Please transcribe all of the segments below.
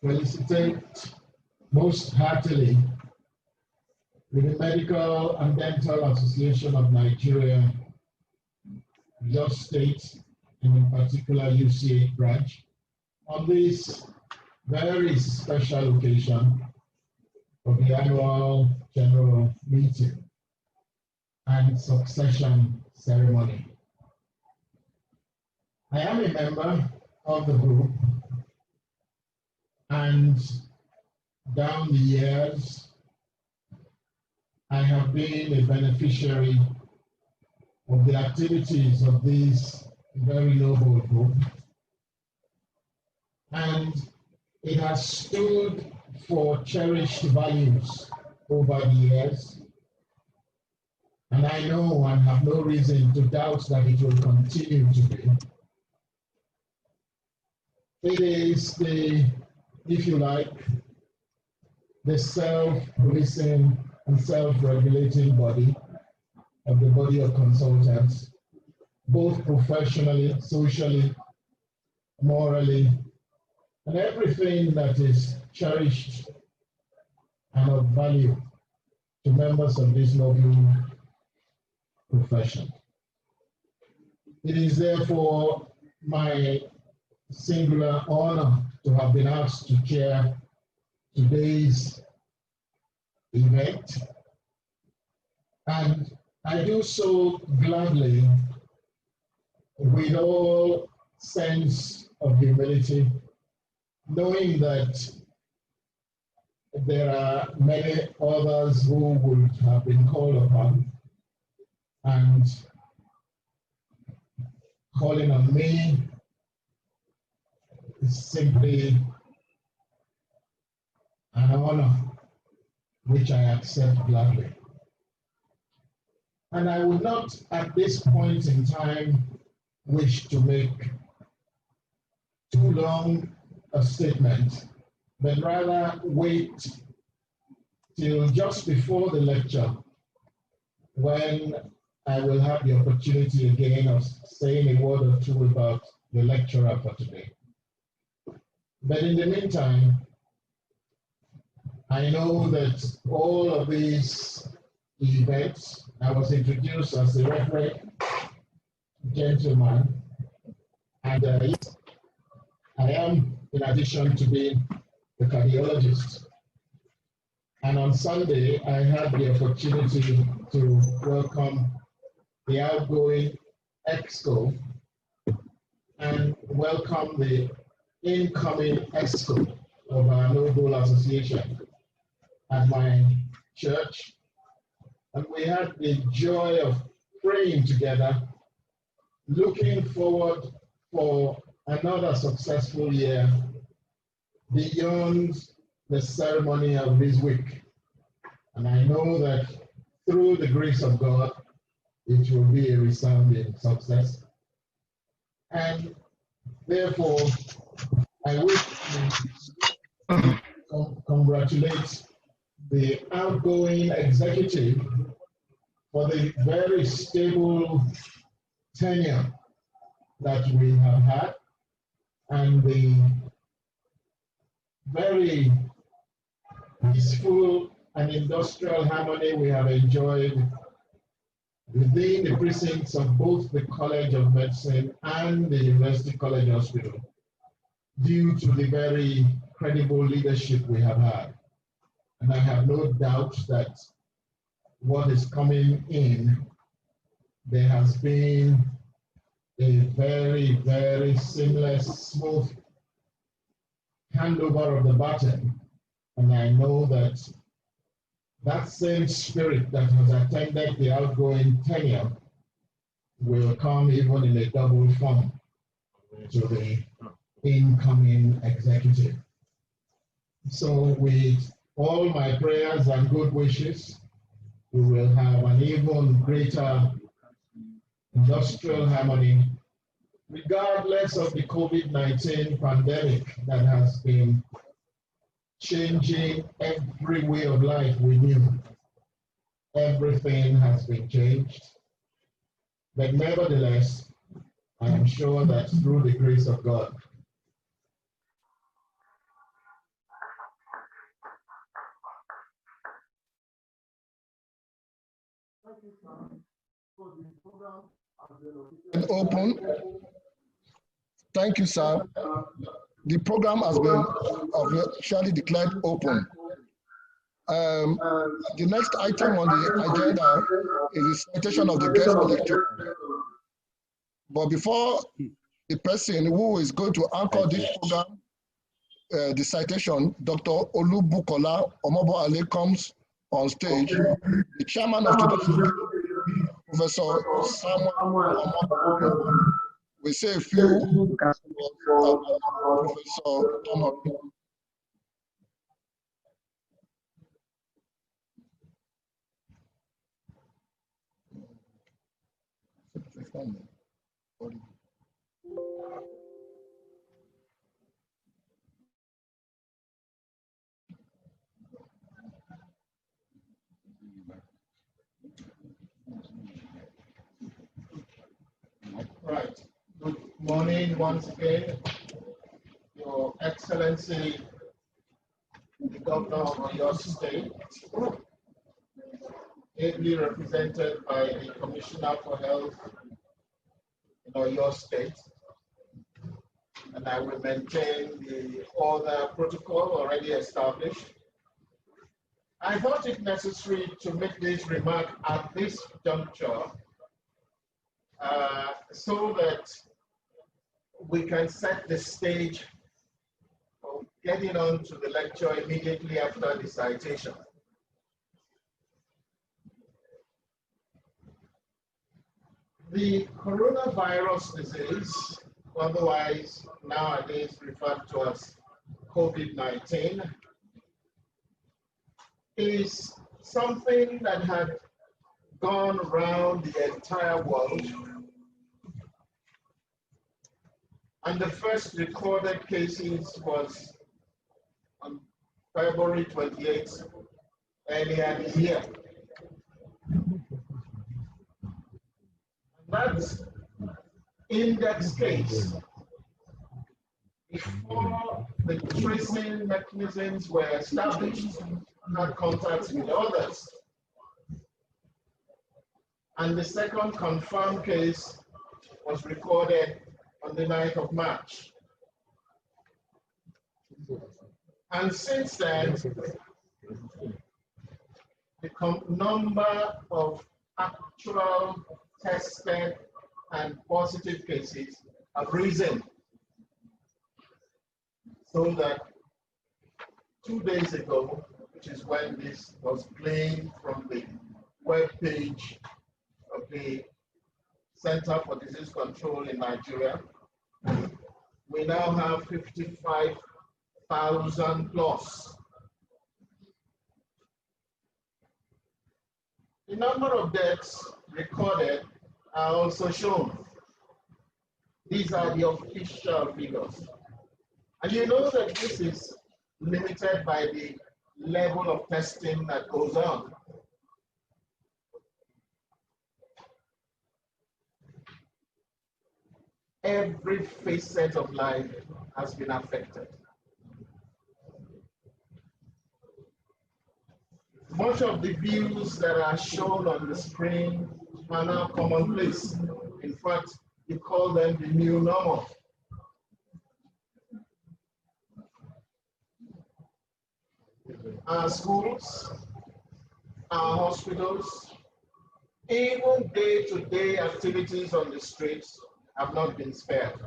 felicitate most heartily with the Medical and Dental Association of Nigeria, your state, and in particular UCA branch, on this very special occasion of the annual general meeting and succession ceremony. I am a member of the group, and down the years, I have been a beneficiary of the activities of this very noble group, and it has stood for cherished values over the years, and I know and have no reason to doubt that it will continue to be. It is the, if you like, the self-policing and self-regulating body of the body of consultants, both professionally, socially, morally, and everything that is cherished and of value to members of this noble profession. It is therefore my singular honor to have been asked to chair today's event, and I do so gladly with all sense of humility, knowing that there are many others who would have been called upon, and calling on me is simply an honor which I accept gladly. And I would not at this point in time wish to make too long a statement, but rather wait till just before the lecture, when I will have the opportunity again of saying a word or two about the lecturer for today. But in the meantime, I know that all of these events, I was introduced as a reverend gentleman, and I am, in addition to being a cardiologist. And on Sunday, I had the opportunity to welcome the outgoing EXCO and welcome the incoming EXCO of our noble association at my church. And we had the joy of praying together, looking forward for another successful year beyond the ceremony of this week. And I know that through the grace of God, it will be a resounding success. And therefore, I wish to congratulate the outgoing executive for the very stable tenure that we have had, and the very peaceful and industrial harmony we have enjoyed within the precincts of both the College of Medicine and the University College Hospital, due to the very credible leadership we have had. And I have no doubt that what is coming in, there has been a very, very seamless, smooth handover of the baton. And I know that that same spirit that has attended the outgoing tenure will come even in a double form to the incoming executive. So with all my prayers and good wishes, we will have an even greater industrial harmony, regardless of the COVID-19 pandemic that has been changing every way of life we knew. Everything has been changed. But nevertheless, I am sure that through the grace of God, Open. Thank you, sir. The program has been officially declared open. The next item on the agenda is the citation of the guest lecturer. But before the person who is going to anchor this program, the citation, Dr. Olubukola Omoboale, comes on stage. The chairman of today's Professor Samuel Omokhodion will say a few words about Professor Omokhodion. Right. Good morning once again, Your Excellency, the Governor of your state, ably represented by the Commissioner for Health in your state, and I will maintain the order protocol already established. I thought it necessary to make this remark at this juncture so that we can set the stage for getting on to the lecture immediately after the citation. The coronavirus disease, otherwise nowadays referred to as COVID-19, is something that had gone around the entire world. And the first recorded cases was on February 28th, earlier this year. That index case, before the tracing mechanisms were established, had contacts with others. And the second confirmed case was recorded on the 9th of March. And since then, the number of actual tested and positive cases have risen. So that 2 days ago, which is when this was playing from the web page of the Center for Disease Control in Nigeria, we now have 55,000 plus. The number of deaths recorded are also shown. These are the official figures. And you know that this is limited by the level of testing that goes on. Every facet of life has been affected. Much of the views that are shown on the screen are now commonplace. In fact, you call them the new normal. Our schools, our hospitals, even day-to-day activities on the streets have not been spared.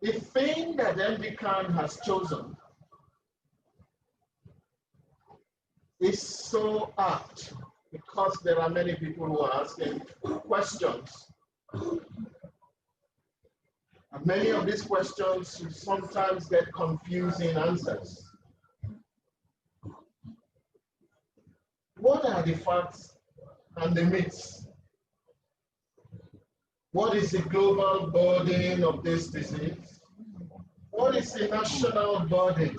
The thing that MDCAN has chosen is so apt because there are many people who are asking questions. And many of these questions sometimes get confusing answers. What are the facts and the myths? What is the global burden of this disease? What is the national burden?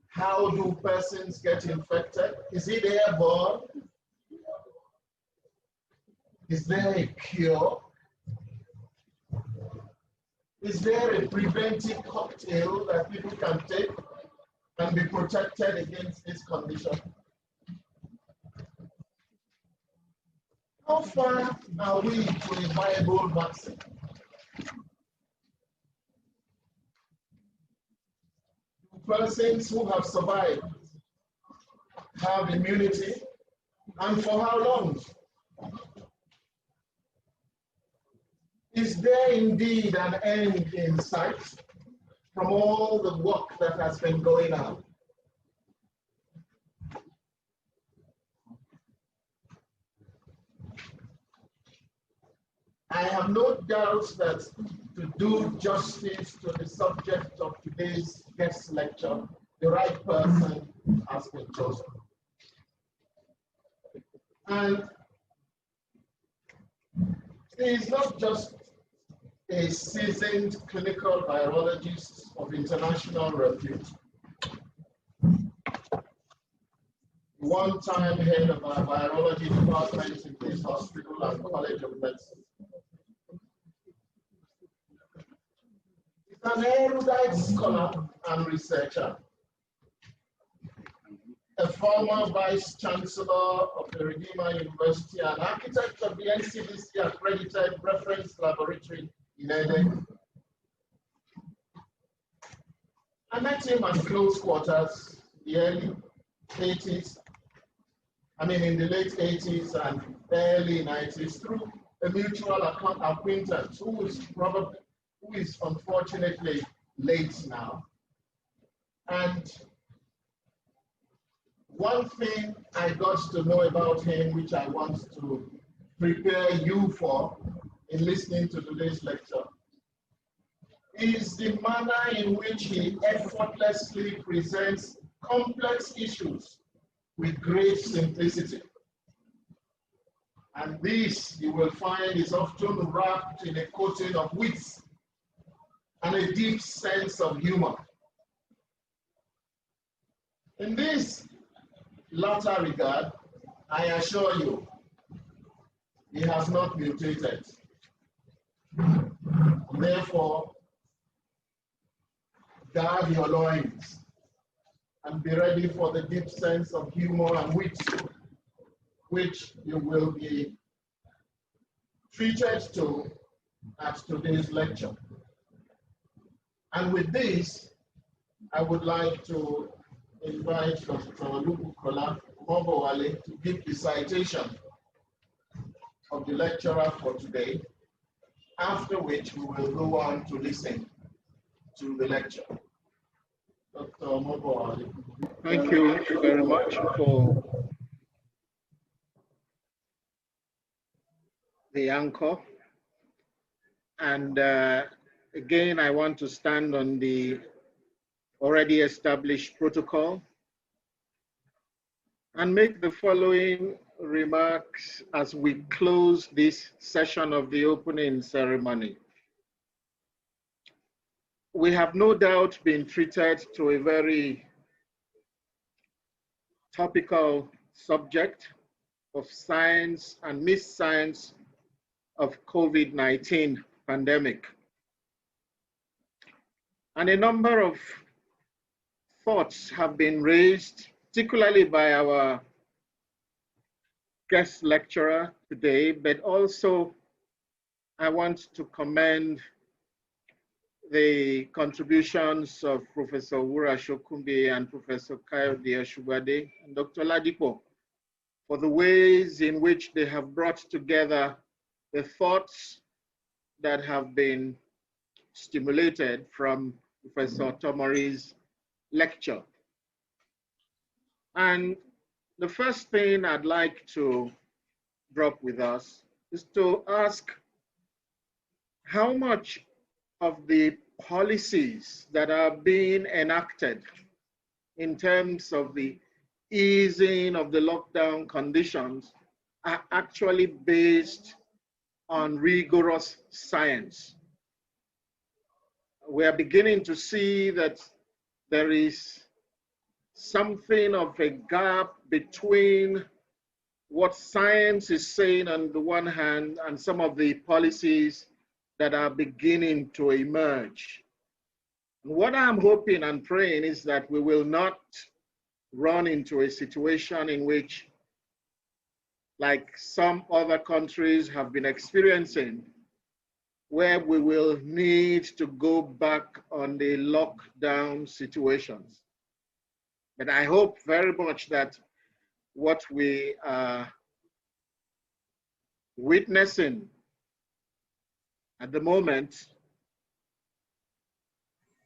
How do persons get infected? Is it airborne? Is there a cure? Is there a preventive cocktail that people can take and be protected against this condition? How far are we to a viable vaccine? Persons who have survived have immunity, and for how long? Is there indeed an end in sight from all the work that has been going on? I have no doubt that to do justice to the subject of today's guest lecture, the right person has been chosen. And he is not just a seasoned clinical virologist of international repute, one-time head of our virology department in this hospital and College of Medicine. He's an erudite scholar and researcher, a former vice chancellor of the Redeemer University and architect of the NCDC accredited reference laboratory in Ede. I met him at close quarters in the early 80s, in the late 80s and early 90s through a mutual acquaintance who is unfortunately late now. And one thing I got to know about him, which I want to prepare you for in listening to today's lecture, is the manner in which he effortlessly presents complex issues with great simplicity. And this, you will find, is often wrapped in a coating of wit and a deep sense of humor. In this latter regard, I assure you, he has not mutated. Therefore, guard your loins and be ready for the deep sense of humor and wit, which you will be treated to at today's lecture. And with this, I would like to invite Dr. Olubukola Mobowale to give the citation of the lecturer for today, after which we will go on to listen to the lecture. Dr. Mobowale. Thank you very much for the anchor. And again, I want to stand on the already established protocol and make the following remarks as we close this session of the opening ceremony. We have no doubt been treated to a very topical subject of science and misscience of COVID-19 pandemic. And a number of thoughts have been raised, particularly by our guest lecturer today, but also I want to commend the contributions of Professor Wura Shokumbi and Professor Kayode Ashubade and Dr. Ladipo for the ways in which they have brought together the thoughts that have been stimulated from Professor Tomori's lecture. And the first thing I'd like to drop with us is to ask how much of the policies that are being enacted in terms of the easing of the lockdown conditions are actually based on rigorous science. We are beginning to see that there is something of a gap between what science is saying on the one hand and some of the policies that are beginning to emerge. And what I'm hoping and praying is that we will not run into a situation in which, like some other countries have been experiencing, where we will need to go back on the lockdown situations. But I hope very much that what we are witnessing at the moment,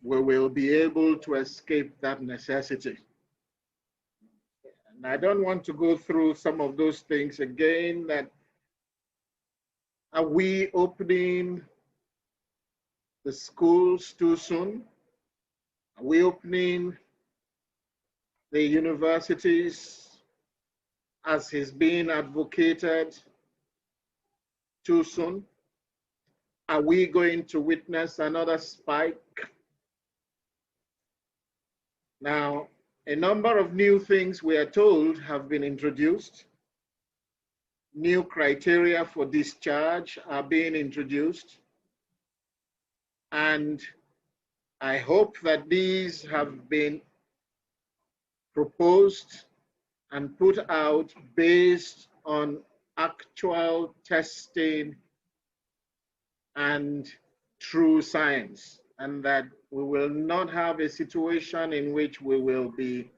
we will be able to escape that necessity. And I don't want to go through some of those things again. That are we opening the schools too soon? Are we opening the universities as is being advocated too soon? Are we going to witness another spike? Now, a number of new things we are told have been introduced. New criteria for discharge are being introduced. And I hope that these have been proposed and put out based on actual testing and true science, and that we will not have a situation in which we will be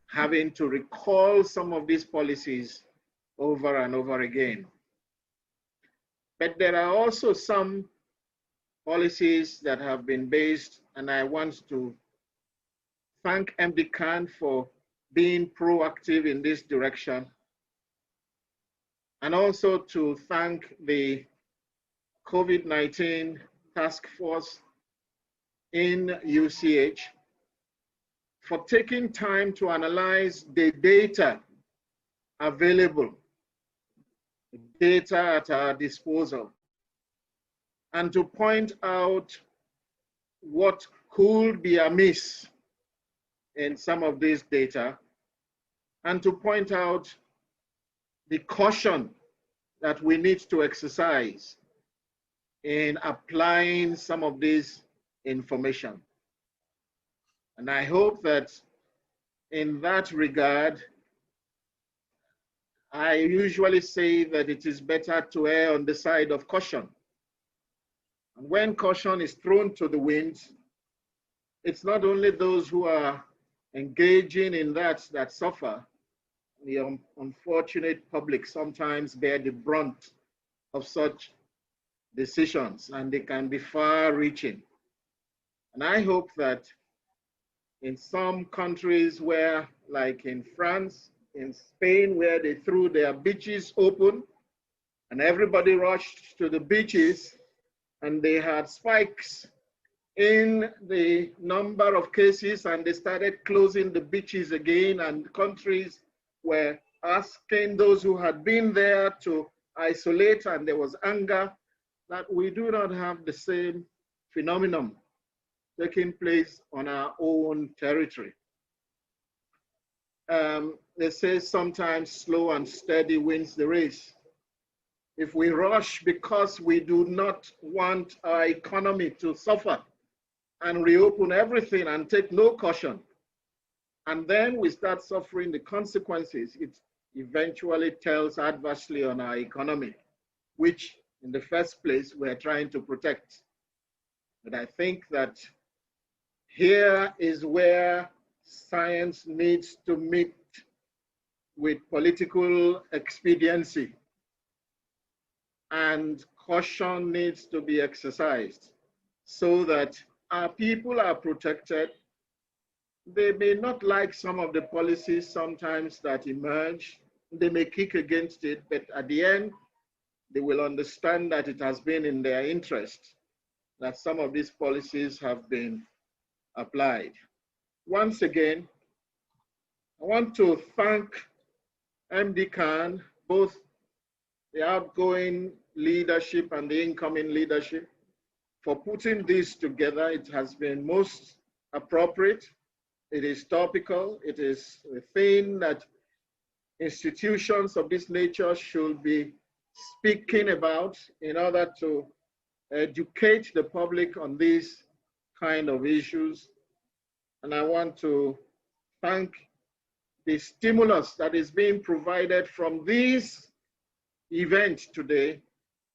having to recall some of these policies over and over again. But there are also some policies that have been based, and I want to thank MD Khan for being proactive in this direction, and also to thank the COVID-19 task force in UCH for taking time to analyze the data available, data at our disposal, and to point out what could be amiss in some of this data, and to point out the caution that we need to exercise in applying some of this information. And I hope that in that regard, I usually say that it is better to err on the side of caution. And when caution is thrown to the winds, it's not only those who are engaging in that suffer. The unfortunate public sometimes bear the brunt of such decisions, and they can be far-reaching. And I hope that in some countries where, like in France, in Spain, where they threw their beaches open and everybody rushed to the beaches, and they had spikes in the number of cases, and they started closing the beaches again, and countries were asking those who had been there to isolate, and there was anger that we do not have the same phenomenon taking place on our own territory. They say sometimes slow and steady wins the race. If we rush because we do not want our economy to suffer and reopen everything and take no caution, and then we start suffering the consequences, it eventually tells adversely on our economy, which in the first place we're trying to protect. But I think that here is where science needs to meet with political expediency, and caution needs to be exercised so that our people are protected. They may not like some of the policies sometimes that emerge. They may kick against it, but at the end, they will understand that it has been in their interest that some of these policies have been applied. Once again, I want to thank MD Khan, both the outgoing leadership and the incoming leadership, for putting this together. It has been most appropriate. It is topical. It is a thing that institutions of this nature should be speaking about in order to educate the public on these kind of issues. And I want to thank the stimulus that is being provided from this event today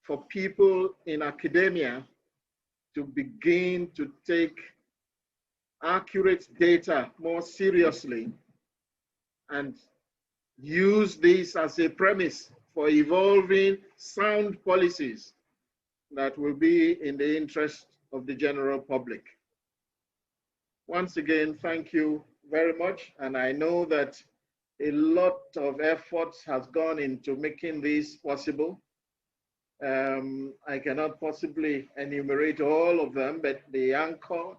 for people in academia to begin to take accurate data more seriously and use this as a premise for evolving sound policies that will be in the interest of the general public. Once again, thank you very much. And I know that a lot of efforts has gone into making this possible. I cannot possibly enumerate all of them, but the anchor,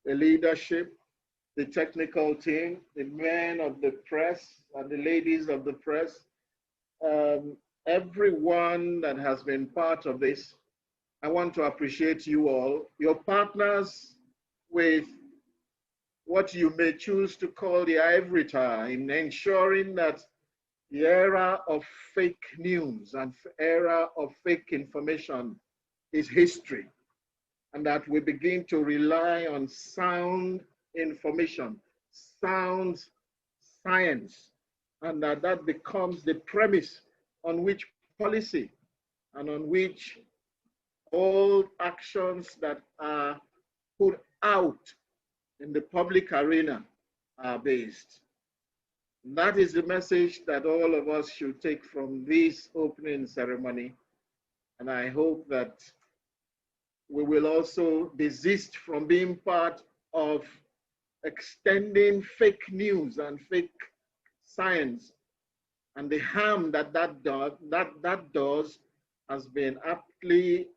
the leadership, the technical team, the men of the press and the ladies of the press, everyone that has been part of this, I want to appreciate you all, your partners with what you may choose to call the ivory tower in ensuring that the era of fake news and era of fake information is history, and that we begin to rely on sound information, sound science, and that becomes the premise on which policy and on which all actions that are put out in the public arena are based. That is the message that all of us should take from this opening ceremony. And I hope that we will also desist from being part of extending fake news and fake science, and the harm that does has been aptly,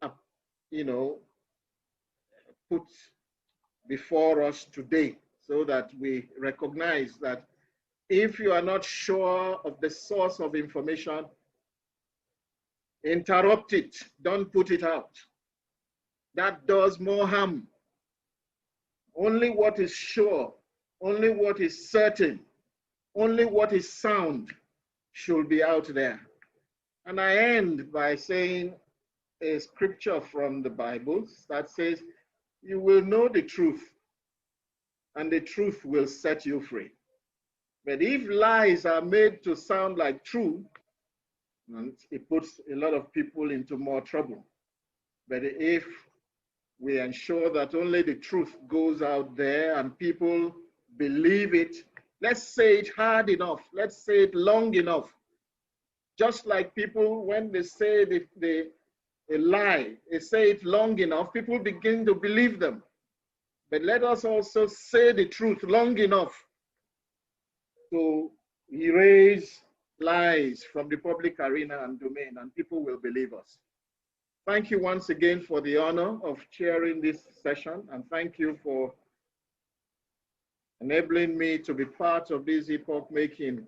put before us today, so that we recognize that if you are not sure of the source of information, interrupt it, don't put it out. That does more harm. Only what is sure, only what is certain, only what is sound should be out there. And I end by saying a scripture from the Bible that says, you will know the truth, and the truth will set you free. But if lies are made to sound like true, it puts a lot of people into more trouble. But if we ensure that only the truth goes out there and people believe it, let's say it hard enough, let's say it long enough. Just like people, when they say a lie, they say it long enough, people begin to believe them. But let us also say the truth long enough to erase lies from the public arena and domain, and people will believe us. Thank you once again for the honor of chairing this session, and thank you for enabling me to be part of this epoch-making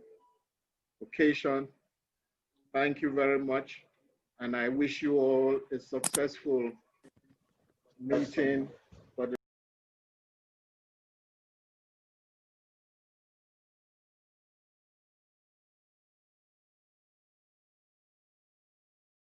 occasion. Thank you very much, and I wish you all a successful meeting